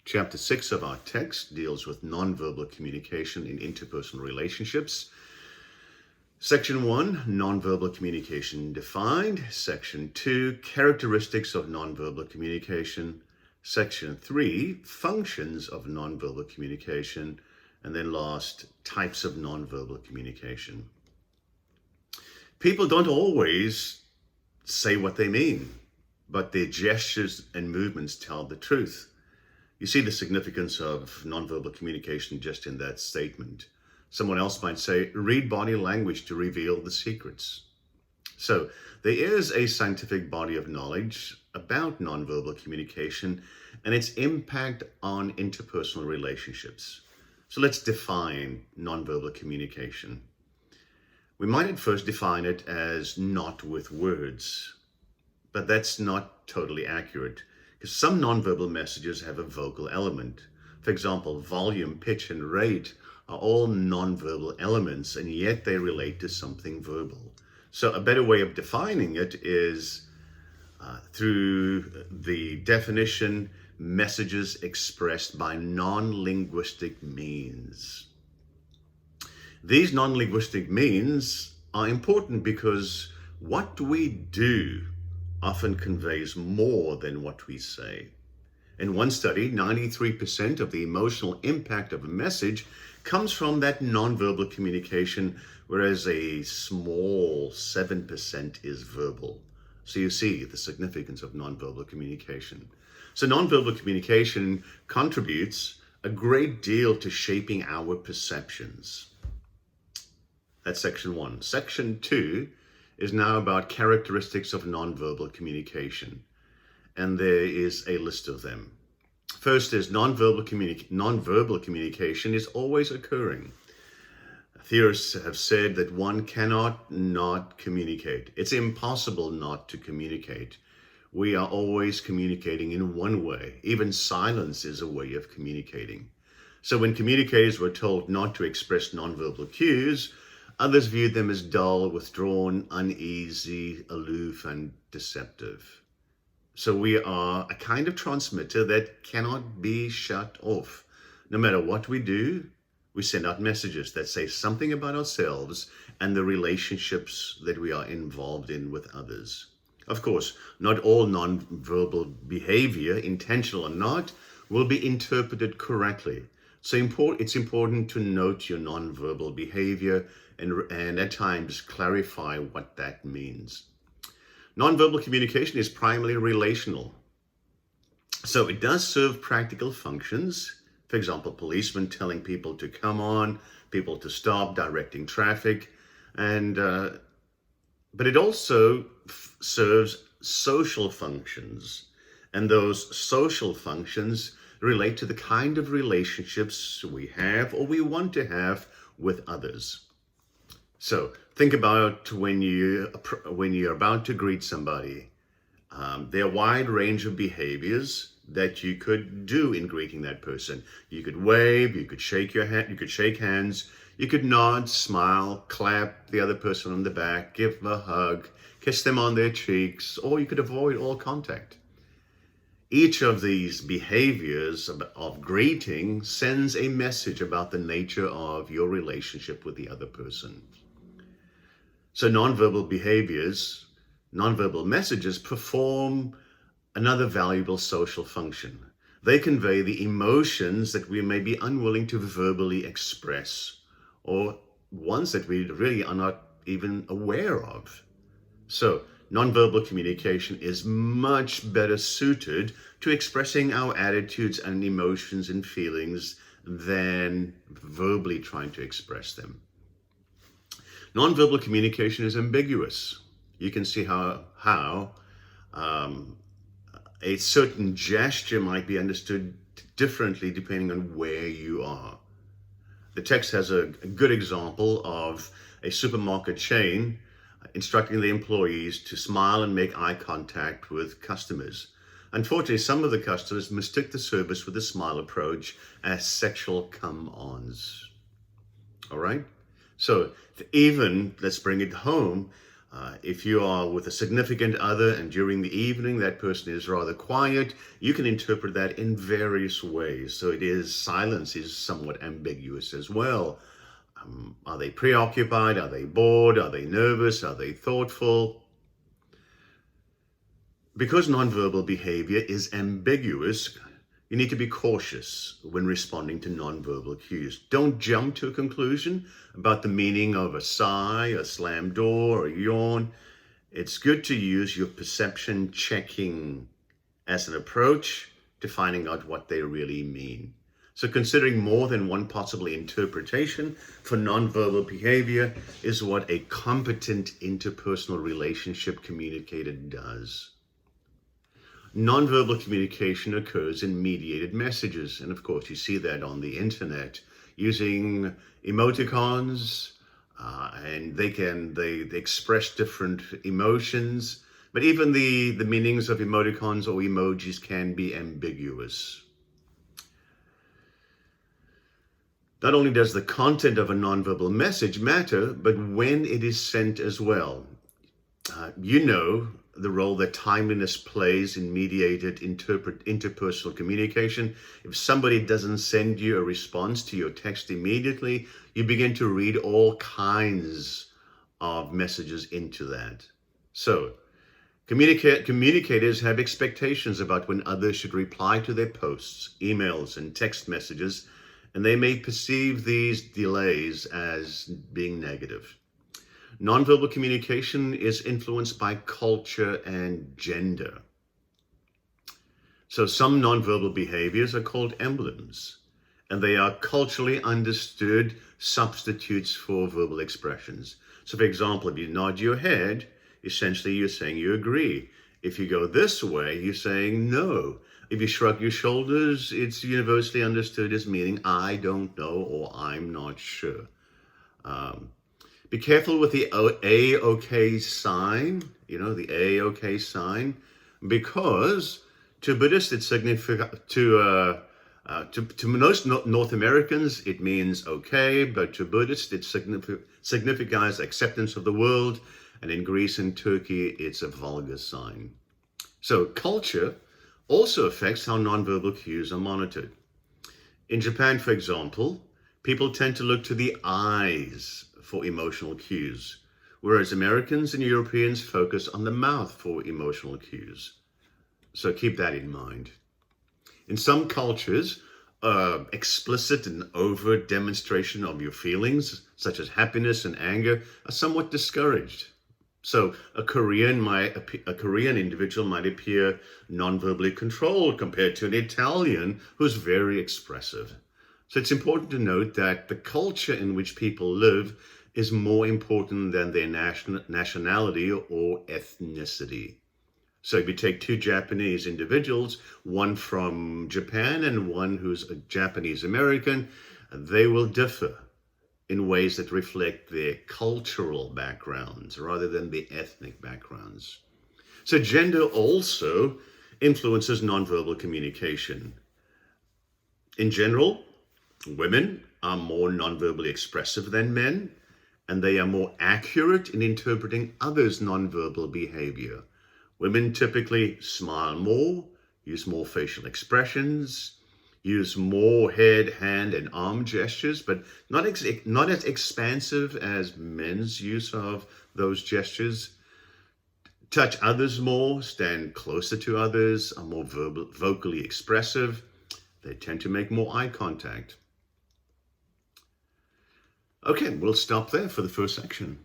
Chapter 6 of our text deals with nonverbal communication in interpersonal relationships. Section 1, nonverbal communication defined. Section 2, characteristics of nonverbal communication. Section 3, functions of nonverbal communication. And then last, types of nonverbal communication. People don't always say what they mean, but their gestures and movements tell the truth. You see the significance of nonverbal communication just in that statement. Someone else might say, read body language to reveal the secrets. So there is a scientific body of knowledge about nonverbal communication and its impact on interpersonal relationships. So let's define nonverbal communication. We might at first define it as not with words, but that's not totally accurate because some nonverbal messages have a vocal element. For example, volume, pitch, and rate are all nonverbal elements, and yet they relate to something verbal. So a better way of defining it is through the definition, messages expressed by non-linguistic means. These non-linguistic means are important because what we do often conveys more than what we say. In one study, 93% of the emotional impact of a message comes from that nonverbal communication, whereas a small 7% is verbal. So you see the significance of nonverbal communication. So nonverbal communication contributes a great deal to shaping our perceptions. That's section 1. Section 2 is now about characteristics of nonverbal communication. And there is a list of them. First is nonverbal communication is always occurring. Theorists have said that one cannot not communicate. It's impossible not to communicate. We are always communicating in one way. Even silence is a way of communicating. So when communicators were told not to express nonverbal cues, others viewed them as dull, withdrawn, uneasy, aloof, and deceptive. So we are a kind of transmitter that cannot be shut off. No matter what we do, we send out messages that say something about ourselves and the relationships that we are involved in with others. Of course, not all nonverbal behavior, intentional or not, will be interpreted correctly. So it's important to note your nonverbal behavior and at times clarify what that means. Nonverbal communication is primarily relational. So it does serve practical functions. For example, policemen telling people to come on, people to stop, directing traffic. But it also serves social functions. And those social functions relate to the kind of relationships we have or we want to have with others. So think about when you're about to greet somebody. There are a wide range of behaviors that you could do in greeting that person. You could wave, you could shake your hand, you could shake hands, you could nod, smile, clap the other person on the back, give them a hug, kiss them on their cheeks, or you could avoid all contact. Each of these behaviors of greeting sends a message about the nature of your relationship with the other person. So nonverbal behaviors, nonverbal messages perform another valuable social function. They convey the emotions that we may be unwilling to verbally express, or ones that we really are not even aware of. So nonverbal communication is much better suited to expressing our attitudes and emotions and feelings than verbally trying to express them. Nonverbal communication is ambiguous. You can see how a certain gesture might be understood differently depending on where you are. The text has a good example of a supermarket chain instructing the employees to smile and make eye contact with customers. Unfortunately, some of the customers mistook the service with a smile approach as sexual come-ons. All right? So even, let's bring it home, If you are with a significant other and during the evening that person is rather quiet, you can interpret that in various ways. So silence is somewhat ambiguous as well. Are they preoccupied? Are they bored? Are they nervous? Are they thoughtful? Because nonverbal behavior is ambiguous, you need to be cautious when responding to nonverbal cues. Don't jump to a conclusion about the meaning of a sigh, a slammed door, or a yawn. It's good to use your perception checking as an approach to finding out what they really mean. So considering more than one possible interpretation for nonverbal behavior is what a competent interpersonal relationship communicator does. Nonverbal communication occurs in mediated messages, and of course you see that on the internet using emoticons, and they express different emotions, but even the meanings of emoticons or emojis can be ambiguous. Not only does the content of a nonverbal message matter, but when it is sent as well. You know the role that timeliness plays in mediated interpersonal communication. If somebody doesn't send you a response to your text immediately, you begin to read all kinds of messages into that. So, communicators have expectations about when others should reply to their posts, emails, and text messages, and they may perceive these delays as being negative. Nonverbal communication is influenced by culture and gender. So some nonverbal behaviors are called emblems, and they are culturally understood substitutes for verbal expressions. So for example, if you nod your head, essentially you're saying you agree. If you go this way, you're saying no. If you shrug your shoulders, it's universally understood as meaning I don't know or I'm not sure. Be careful with the A-OK sign, the A-OK sign, because to Buddhists, it's significant, to most North Americans, it means okay, but to Buddhists, it signifies acceptance of the world, and in Greece and Turkey, it's a vulgar sign. So culture also affects how nonverbal cues are monitored. In Japan, for example, people tend to look to the eyes for emotional cues, whereas Americans and Europeans focus on the mouth for emotional cues. So keep that in mind. In some cultures, explicit and overt demonstration of your feelings, such as happiness and anger, are somewhat discouraged. So a Korean individual might appear non-verbally controlled compared to an Italian who's very expressive. So it's important to note that the culture in which people live is more important than their nationality or ethnicity. So if you take two Japanese individuals, one from Japan and one who's a Japanese American, they will differ in ways that reflect their cultural backgrounds rather than the ethnic backgrounds. So gender also influences nonverbal communication. In general, women are more nonverbally expressive than men, and they are more accurate in interpreting others' nonverbal behavior. Women typically smile more, use more facial expressions, use more head, hand, and arm gestures, but not as expansive as men's use of those gestures. Touch others more, stand closer to others, are more vocally expressive. They tend to make more eye contact. Okay, we'll stop there for the first section.